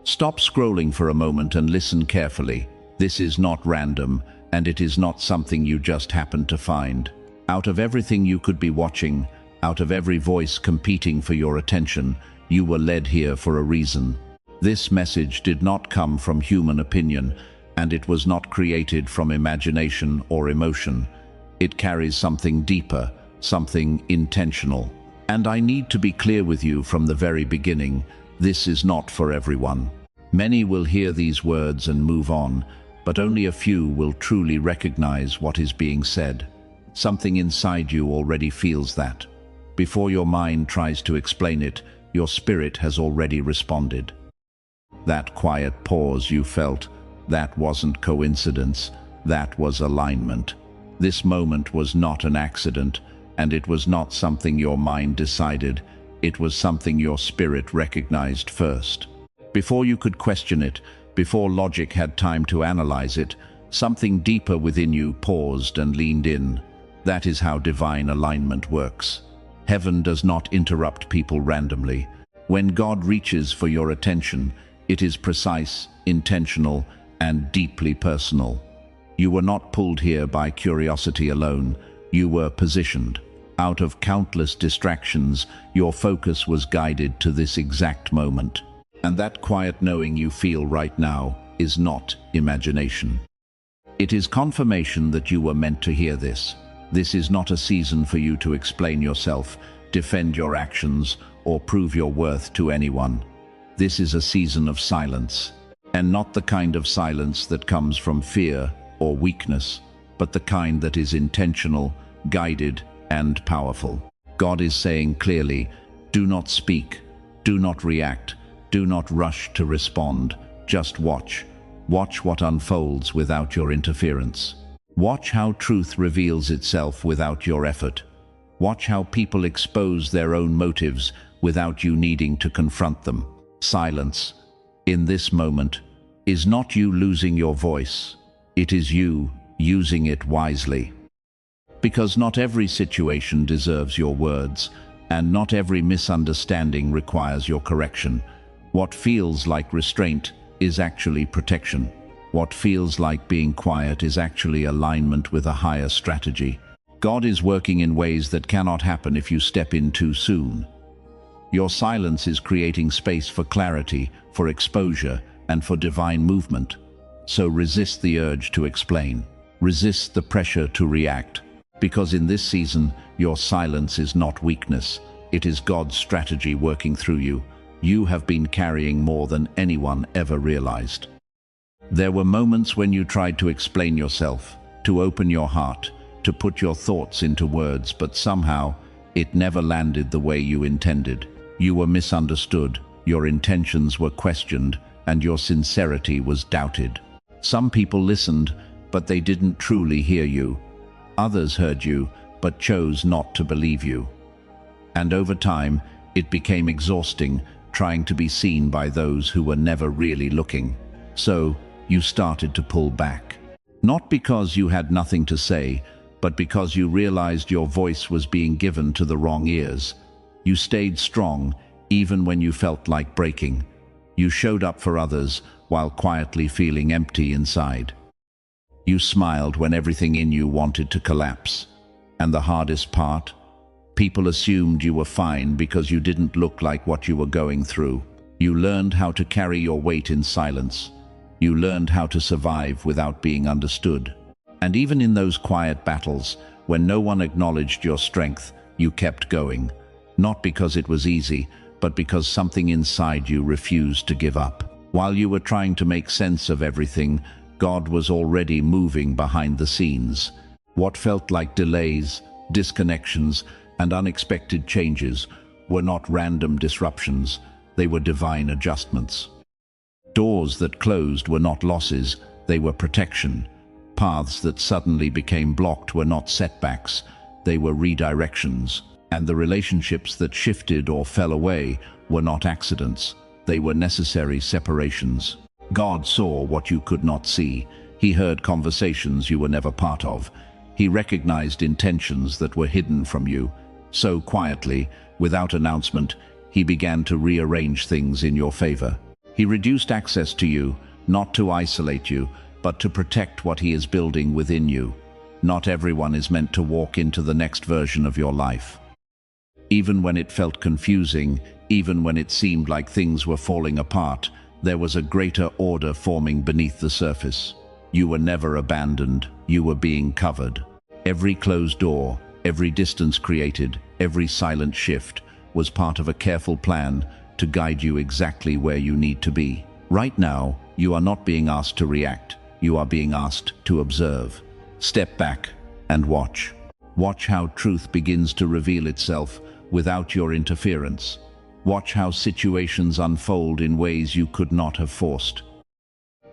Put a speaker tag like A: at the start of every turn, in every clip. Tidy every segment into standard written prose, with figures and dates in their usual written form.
A: Stop scrolling for a moment and listen carefully. This is not random, and it is not something you just happened to find. Out of everything you could be watching, out of every voice competing for your attention, you were led here for a reason. This message did not come from human opinion, and it was not created from imagination or emotion. It carries something deeper, something intentional. And I need to be clear with you from the very beginning, this is not for everyone. Many will hear these words and move on, but only a few will truly recognize what is being said. Something inside you already feels that. Before your mind tries to explain it, your spirit has already responded. That quiet pause you felt, that wasn't coincidence, that was alignment. This moment was not an accident, and it was not something your mind decided. It was something your spirit recognized first. Before you could question it, before logic had time to analyze it, something deeper within you paused and leaned in. That is how divine alignment works. Heaven does not interrupt people randomly. When God reaches for your attention, it is precise, intentional, and deeply personal. You were not pulled here by curiosity alone. You were positioned. Out of countless distractions, your focus was guided to this exact moment. And that quiet knowing you feel right now is not imagination. It is confirmation that you were meant to hear this. This is not a season for you to explain yourself, defend your actions, or prove your worth to anyone. This is a season of silence, and not the kind of silence that comes from fear or weakness, but the kind that is intentional, guided, and powerful. God is saying clearly, do not speak, do not react, do not rush to respond, just watch. Watch what unfolds without your interference. Watch how truth reveals itself without your effort. Watch how people expose their own motives without you needing to confront them. Silence, in this moment, is not you losing your voice. It is you using it wisely. Because not every situation deserves your words, and not every misunderstanding requires your correction. What feels like restraint is actually protection. What feels like being quiet is actually alignment with a higher strategy. God is working in ways that cannot happen if you step in too soon. Your silence is creating space for clarity, for exposure, and for divine movement. So resist the urge to explain. Resist the pressure to react. Because in this season, your silence is not weakness. It is God's strategy working through you. You have been carrying more than anyone ever realized. There were moments when you tried to explain yourself, to open your heart, to put your thoughts into words, but somehow it never landed the way you intended. You were misunderstood, your intentions were questioned, and your sincerity was doubted. Some people listened, but they didn't truly hear you. Others heard you, but chose not to believe you. And over time, it became exhausting, trying to be seen by those who were never really looking. So, you started to pull back. Not because you had nothing to say, but because you realized your voice was being given to the wrong ears. You stayed strong, even when you felt like breaking. You showed up for others, while quietly feeling empty inside. You smiled when everything in you wanted to collapse. And the hardest part? People assumed you were fine because you didn't look like what you were going through. You learned how to carry your weight in silence. You learned how to survive without being understood. And even in those quiet battles, when no one acknowledged your strength, you kept going. Not because it was easy, but because something inside you refused to give up. While you were trying to make sense of everything, God was already moving behind the scenes. What felt like delays, disconnections, and unexpected changes were not random disruptions, they were divine adjustments. Doors that closed were not losses, they were protection. Paths that suddenly became blocked were not setbacks, they were redirections. And the relationships that shifted or fell away were not accidents, they were necessary separations. God saw what you could not see. He heard conversations you were never part of. He recognized intentions that were hidden from you. So quietly, without announcement, he began to rearrange things in your favor. He reduced access to you, not to isolate you, but to protect what he is building within you. Not everyone is meant to walk into the next version of your life. Even when it felt confusing, even when it seemed like things were falling apart, there was a greater order forming beneath the surface. You were never abandoned, you were being covered. Every closed door, every distance created, every silent shift was part of a careful plan to guide you exactly where you need to be. Right now, you are not being asked to react, you are being asked to observe. Step back and watch. Watch how truth begins to reveal itself without your interference. Watch how situations unfold in ways you could not have forced.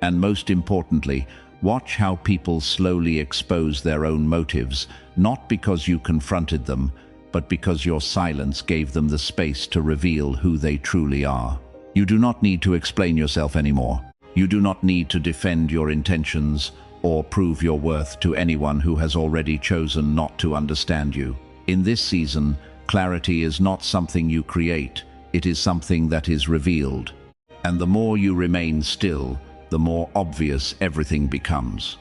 A: And most importantly, watch how people slowly expose their own motives, not because you confronted them, but because your silence gave them the space to reveal who they truly are. You do not need to explain yourself anymore. You do not need to defend your intentions or prove your worth to anyone who has already chosen not to understand you. In this season, clarity is not something you create, it is something that is revealed. And the more you remain still, the more obvious everything becomes.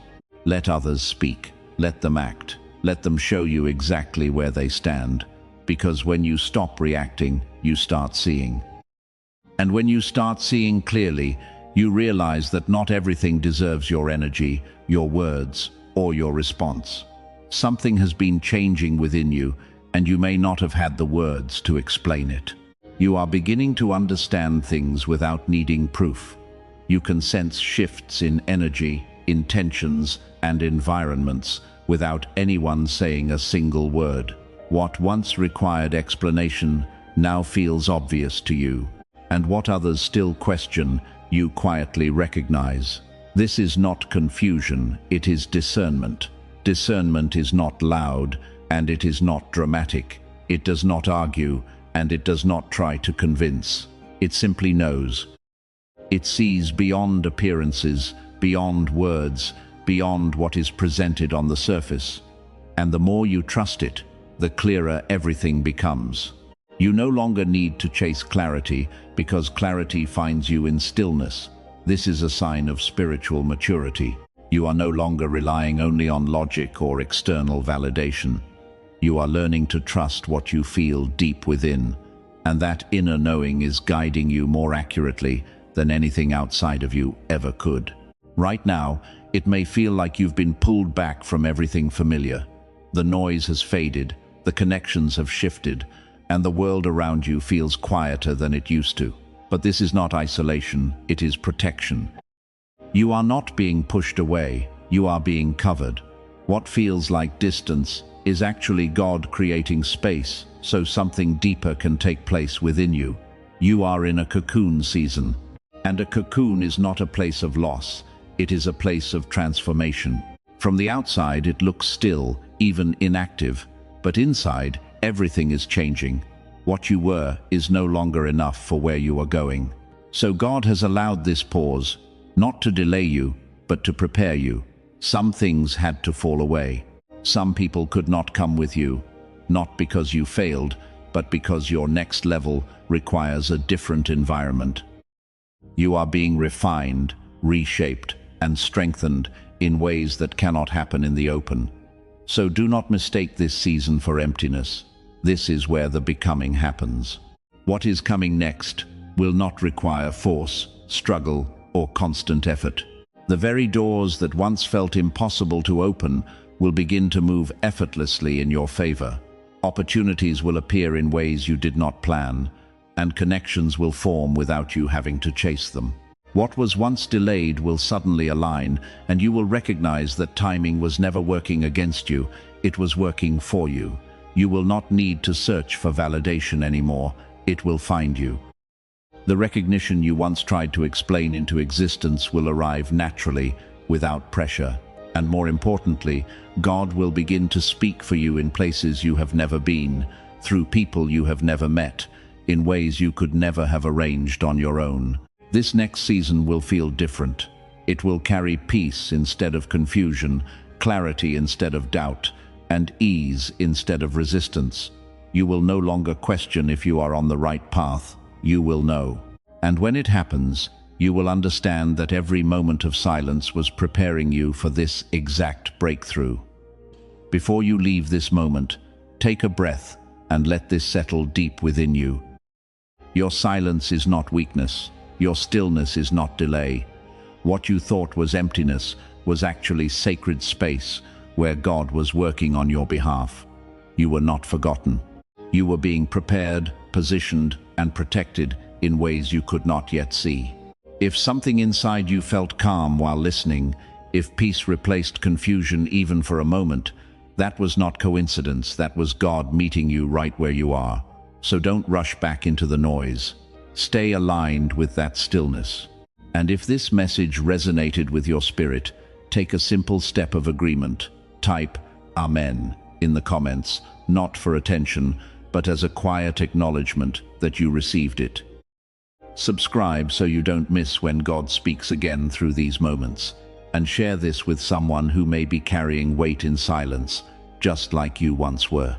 A: Let others speak, let them act, let them show you exactly where they stand. Because when you stop reacting, you start seeing. And when you start seeing clearly, you realize that not everything deserves your energy, your words, or your response. Something has been changing within you, and you may not have had the words to explain it. You are beginning to understand things without needing proof. You can sense shifts in energy, intentions, and environments without anyone saying a single word. What once required explanation now feels obvious to you, and what others still question, you quietly recognize. This is not confusion, it is discernment. Discernment is not loud, and it is not dramatic. It does not argue, and it does not try to convince. It simply knows. It sees beyond appearances, beyond words, beyond what is presented on the surface. And the more you trust it, the clearer everything becomes. You no longer need to chase clarity, because clarity finds you in stillness. This is a sign of spiritual maturity. You are no longer relying only on logic or external validation. You are learning to trust what you feel deep within, and that inner knowing is guiding you more accurately than anything outside of you ever could. Right now, it may feel like you've been pulled back from everything familiar. The noise has faded, the connections have shifted, and the world around you feels quieter than it used to. But this is not isolation, it is protection. You are not being pushed away, you are being covered. What feels like distance is actually God creating space so something deeper can take place within you. You are in a cocoon season, and a cocoon is not a place of loss, it is a place of transformation. From the outside it looks still, even inactive, but inside everything is changing. What you were is no longer enough for where you are going. So God has allowed this pause, not to delay you, but to prepare you. Some things had to fall away. Some people could not come with you, not because you failed, but because your next level requires a different environment. You are being refined, reshaped, and strengthened in ways that cannot happen in the open. So do not mistake this season for emptiness. This is where the becoming happens. What is coming next will not require force, struggle, or constant effort. The very doors that once felt impossible to open will begin to move effortlessly in your favor. Opportunities will appear in ways you did not plan, and connections will form without you having to chase them. What was once delayed will suddenly align, and you will recognize that timing was never working against you, it was working for you. You will not need to search for validation anymore, it will find you. The recognition you once tried to explain into existence will arrive naturally, without pressure. And more importantly, God will begin to speak for you in places you have never been, through people you have never met, in ways you could never have arranged on your own. This next season will feel different. It will carry peace instead of confusion, clarity instead of doubt, and ease instead of resistance. You will no longer question if you are on the right path. You will know. And when it happens, You will understand that every moment of silence was preparing you for this exact breakthrough. Before you leave this moment, take a breath and let this settle deep within you. Your silence is not weakness. Your stillness is not delay. What you thought was emptiness was actually sacred space where God was working on your behalf. You were not forgotten. You were being prepared, positioned, and protected in ways you could not yet see. If something inside you felt calm while listening, if peace replaced confusion even for a moment, that was not coincidence, that was God meeting you right where you are. So don't rush back into the noise. Stay aligned with that stillness. And if this message resonated with your spirit, take a simple step of agreement. Type Amen in the comments, not for attention, but as a quiet acknowledgement that you received it. Subscribe so you don't miss when God speaks again through these moments. And share this with someone who may be carrying weight in silence, just like you once were.